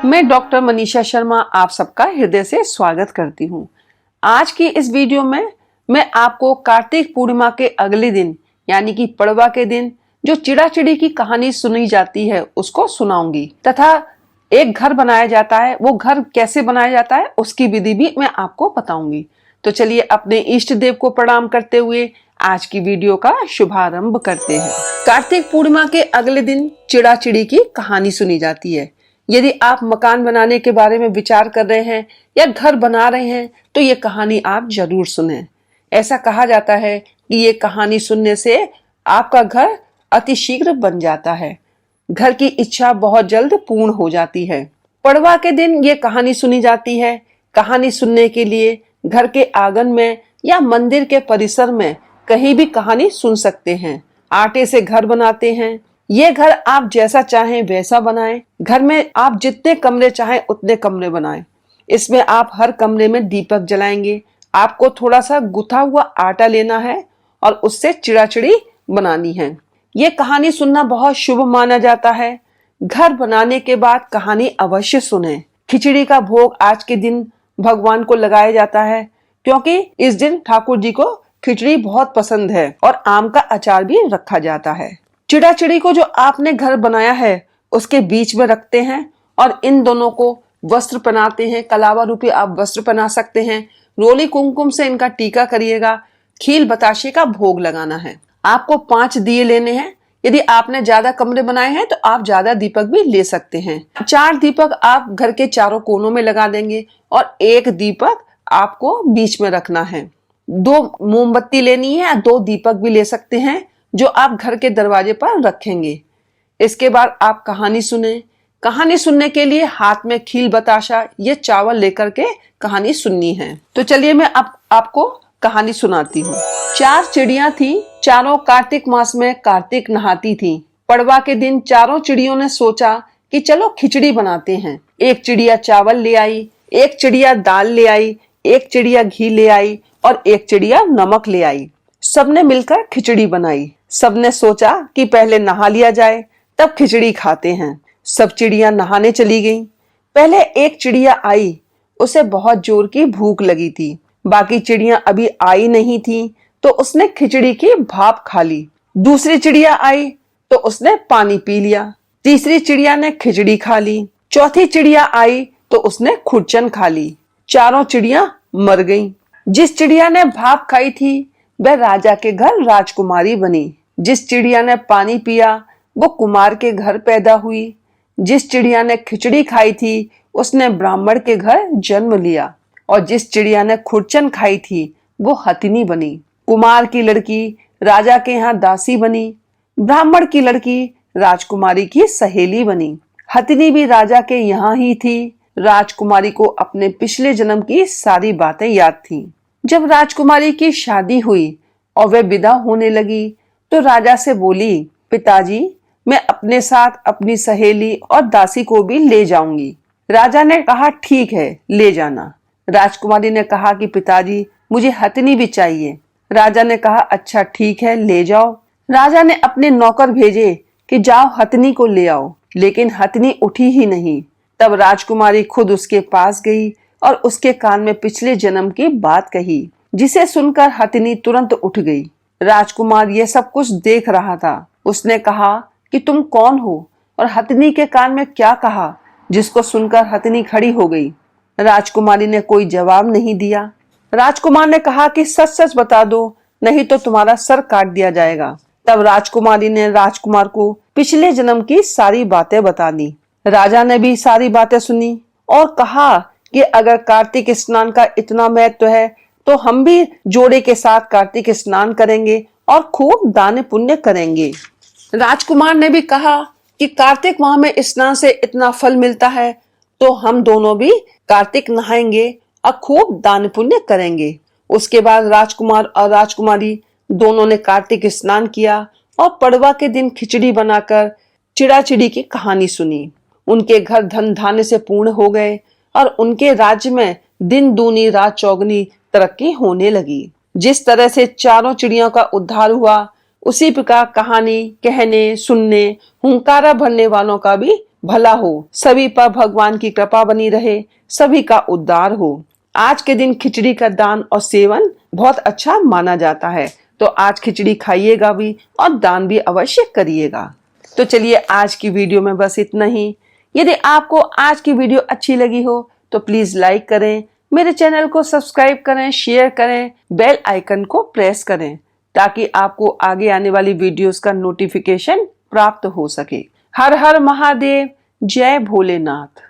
मैं डॉक्टर मनीषा शर्मा आप सबका हृदय से स्वागत करती हूँ। आज की इस वीडियो में मैं आपको कार्तिक पूर्णिमा के अगले दिन यानी कि पड़वा के दिन जो चिड़ा चिड़ी की कहानी सुनी जाती है उसको सुनाऊंगी तथा एक घर बनाया जाता है, वो घर कैसे बनाया जाता है उसकी विधि भी मैं आपको बताऊंगी। तो चलिए अपने इष्ट देव को प्रणाम करते हुए आज की वीडियो का शुभारंभ करते हैं। कार्तिक पूर्णिमा के अगले दिन चिड़ा चिड़ी की कहानी सुनी जाती है। यदि आप मकान बनाने के बारे में विचार कर रहे हैं या घर बना रहे हैं तो ये कहानी आप जरूर सुनें। ऐसा कहा जाता है कि ये कहानी सुनने से आपका घर अतिशीघ्र बन जाता है, घर की इच्छा बहुत जल्द पूर्ण हो जाती है। पड़वा के दिन ये कहानी सुनी जाती है। कहानी सुनने के लिए घर के आंगन में या मंदिर के परिसर में कहीं भी कहानी सुन सकते हैं। आटे से घर बनाते हैं। ये घर आप जैसा चाहें वैसा बनाएं। घर में आप जितने कमरे चाहें उतने कमरे बनाएं। इसमें आप हर कमरे में दीपक जलाएंगे। आपको थोड़ा सा गुथा हुआ आटा लेना है और उससे चिड़ाचिड़ी बनानी है। ये कहानी सुनना बहुत शुभ माना जाता है। घर बनाने के बाद कहानी अवश्य सुने। खिचड़ी का भोग आज के दिन भगवान को लगाया जाता है क्योंकि इस दिन ठाकुर जी को खिचड़ी बहुत पसंद है और आम का अचार भी रखा जाता है। चिड़ा चिड़ी को जो आपने घर बनाया है उसके बीच में रखते हैं और इन दोनों को वस्त्र पहनाते हैं। कलावा रूपी आप वस्त्र पहना सकते हैं। रोली कुमकुम से इनका टीका करिएगा। खील बताशे का भोग लगाना है। आपको 5 दिए लेने हैं। यदि आपने ज्यादा कमरे बनाए हैं तो आप ज्यादा दीपक भी ले सकते हैं। 4 दीपक आप घर के चारों कोनों में लगा देंगे और 1 दीपक आपको बीच में रखना है। 2 मोमबत्ती लेनी है। 2 दीपक भी ले सकते हैं जो आप घर के दरवाजे पर रखेंगे। इसके बाद आप कहानी सुने। कहानी सुनने के लिए हाथ में खील बताशा ये चावल लेकर के कहानी सुननी है। तो चलिए मैं आपको कहानी सुनाती हूँ। 4 चिड़िया थी। चारों कार्तिक मास में कार्तिक नहाती थी। पड़वा के दिन चारों चिड़ियों ने सोचा कि चलो खिचड़ी बनाते हैं। एक चिड़िया चावल ले आई, एक चिड़िया दाल ले आई, एक चिड़िया घी ले आई और एक चिड़िया नमक ले आई। सबने मिलकर खिचड़ी बनाई। सबने सोचा कि पहले नहा लिया जाए तब खिचड़ी खाते हैं। सब चिड़िया नहाने चली गईं। पहले एक चिड़िया आई, उसे बहुत जोर की भूख लगी थी। बाकी चिड़िया अभी आई नहीं थी तो उसने खिचड़ी की भाप खा ली। दूसरी चिड़िया आई तो उसने पानी पी लिया। तीसरी चिड़िया ने खिचड़ी खा ली। चौथी चिड़िया आई तो उसने खुरचन खा ली। चारों चिड़िया मर गईं। जिस चिड़िया ने भाप खाई थी वह राजा के घर राजकुमारी बनी। जिस चिड़िया ने पानी पिया वो कुमार के घर पैदा हुई। जिस चिड़िया ने खिचड़ी खाई थी उसने ब्राह्मण के घर जन्म लिया और जिस चिड़िया ने खुरचन खाई थी वो हथिनी बनी। कुमार की लड़की राजा के यहाँ दासी बनी। ब्राह्मण की लड़की राजकुमारी की सहेली बनी। हथिनी भी राजा के यहाँ ही थी। राजकुमारी को अपने पिछले जन्म की सारी बातें याद थी। जब राजकुमारी की शादी हुई और वह विदा होने लगी तो राजा से बोली, पिताजी मैं अपने साथ अपनी सहेली और दासी को भी ले जाऊंगी। राजा ने कहा ठीक है ले जाना। राजकुमारी ने कहा कि पिताजी मुझे हथिनी भी चाहिए। राजा ने कहा अच्छा ठीक है ले जाओ। राजा ने अपने नौकर भेजे कि जाओ हथिनी को ले आओ, लेकिन हथिनी उठी ही नहीं। तब राजकुमारी खुद उसके पास गई और उसके कान में पिछले जन्म की बात कही, जिसे सुनकर हथिनी तुरंत उठ गई। राजकुमार ये सब कुछ देख रहा था। उसने कहा कि तुम कौन हो और हथिनी के कान में क्या कहा, जिसको सुनकर हथिनी खड़ी हो गई। राजकुमारी ने कोई जवाब नहीं दिया। राजकुमार ने कहा कि सच सच बता दो नहीं तो तुम्हारा सर काट दिया जाएगा। तब राजकुमारी ने राजकुमार को पिछले जन्म की सारी बातें बता दी। राजा ने भी सारी बातें सुनी और कहा कि अगर कार्तिक स्नान का इतना महत्व है तो हम भी जोड़े के साथ कार्तिक स्नान करेंगे और खूब दान पुण्य करेंगे। राजकुमार ने भी कहा कि कार्तिक माह में स्नान से इतना फल मिलता है तो हम दोनों भी कार्तिक नहाएंगे और खूब दान पुण्य करेंगे। उसके बाद राजकुमार और राजकुमारी दोनों ने कार्तिक स्नान किया और पड़वा के दिन खिचड़ी बनाकर चिड़ा चिड़ी की कहानी सुनी। उनके घर धन धान्य से पूर्ण हो गए और उनके राज्य में दिन दूनी रात चौगनी तरक्की होने लगी। जिस तरह से चारों चिड़ियों का उद्धार हुआ उसी प्रकार कहानी कहने सुनने हुंकारा भरने वालों का भी भला हो, सभी पर भगवान की कृपा बनी रहे, सभी का उद्धार हो। आज के दिन खिचड़ी का दान और सेवन बहुत अच्छा माना जाता है, तो आज खिचड़ी खाइएगा भी और दान भी अवश्य करिएगा। तो चलिए आज की वीडियो में बस इतना ही। यदि आपको आज की वीडियो अच्छी लगी हो तो प्लीज लाइक करें, मेरे चैनल को सब्सक्राइब करें, शेयर करें, बेल आइकन को प्रेस करें ताकि आपको आगे आने वाली वीडियोस का नोटिफिकेशन प्राप्त हो सके। हर हर महादेव, जय भोलेनाथ।